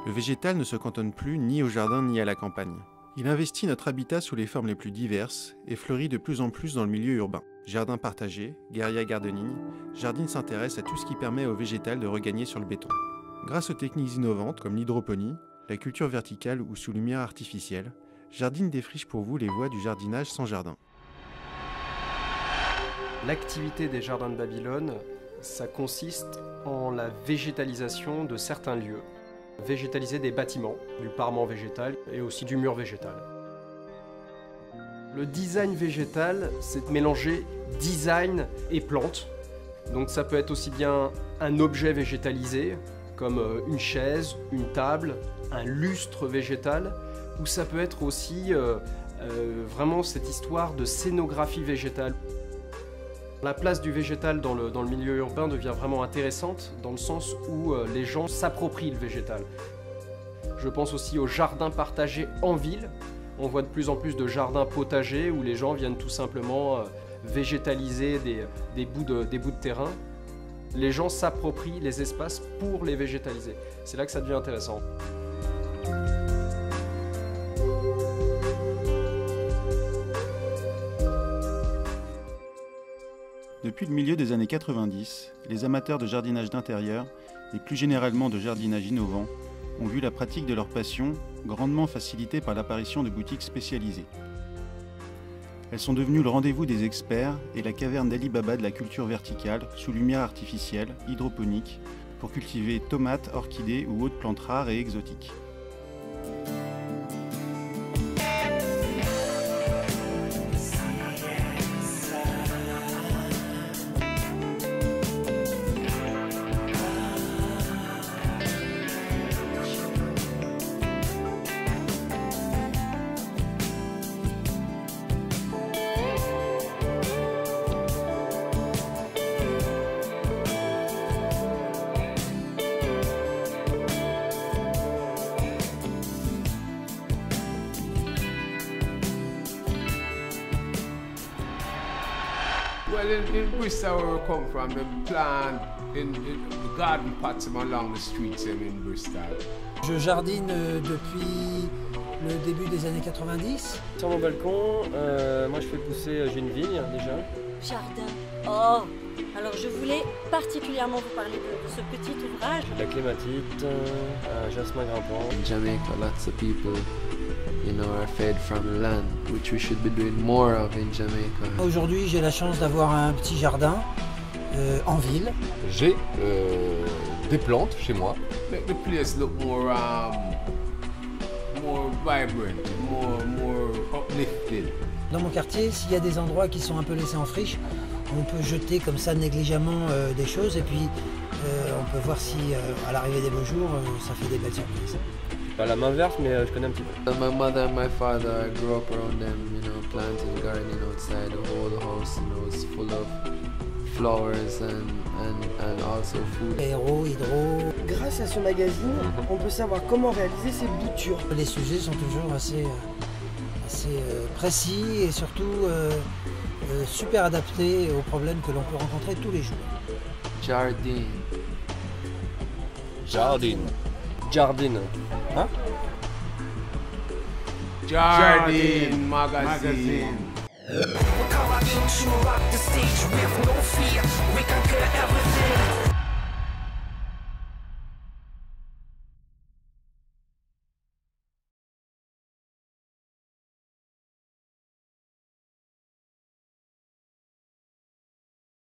Le végétal ne se cantonne plus ni au jardin ni à la campagne. Il investit notre habitat sous les formes les plus diverses et fleurit de plus en plus dans le milieu urbain. Jardin partagé, guérilla gardening, Jardine s'intéresse à tout ce qui permet au végétal de regagner sur le béton. Grâce aux techniques innovantes comme l'hydroponie, la culture verticale ou sous lumière artificielle, Jardine défriche pour vous les voies du jardinage sans jardin. L'activité des jardins de Babylone, ça consiste en la végétalisation de certains lieux. Végétaliser des bâtiments, du parement végétal et aussi du mur végétal. Le design végétal, c'est de mélanger design et plantes. Donc ça peut être aussi bien un objet végétalisé, comme une chaise, une table, un lustre végétal, ou ça peut être aussi vraiment cette histoire de scénographie végétale. La place du végétal dans le milieu urbain devient vraiment intéressante dans le sens où les gens s'approprient le végétal. Je pense aussi aux jardins partagés en ville. On voit de plus en plus de jardins potagers où les gens viennent tout simplement végétaliser des bouts de terrain. Les gens s'approprient les espaces pour les végétaliser. C'est là que ça devient intéressant. Depuis le milieu des années 90, les amateurs de jardinage d'intérieur, et plus généralement de jardinage innovant, ont vu la pratique de leur passion grandement facilitée par l'apparition de boutiques spécialisées. Elles sont devenues le rendez-vous des experts et la caverne d'Ali Baba de la culture verticale, sous lumière artificielle, hydroponique, pour cultiver tomates, orchidées ou autres plantes rares et exotiques. Well, in Bristol where we come from, they plant in the garden pots along the streets in Bristol. Je jardine depuis le début des années 90. Sur mon balcon, moi je fais pousser, j'ai une vigne déjà. Jardin. Oh, alors je voulais particulièrement vous parler de ce petit ouvrage. La clématite, un jasmin grimpant. In Jamaica, lots of people, are fed from the land, which we should be doing more of in Jamaica. Aujourd'hui, j'ai la chance d'avoir un petit jardin en ville. J'ai des plantes chez moi. Make the place look more vibrant, more uplifting. Dans mon quartier, s'il y a des endroits qui sont un peu laissés en friche, on peut jeter comme ça négligemment des choses et puis on peut voir si à l'arrivée des beaux jours, ça fait des belles surprises. Pas la main verte, mais je connais un petit peu. My mother and my father, I grew up around them, planting, gardening outside. The whole house, is full of flowers and also food. Aéro, hydro. Grâce à ce magazine, on peut savoir comment réaliser ces boutures. Les sujets sont toujours assez précis et surtout super adaptés aux problèmes que l'on peut rencontrer tous les jours. Jardine. Jardine. Jardine. Hein? Jardine Magazine. We'll call our king to rock the stage with no fear. We conquer everything.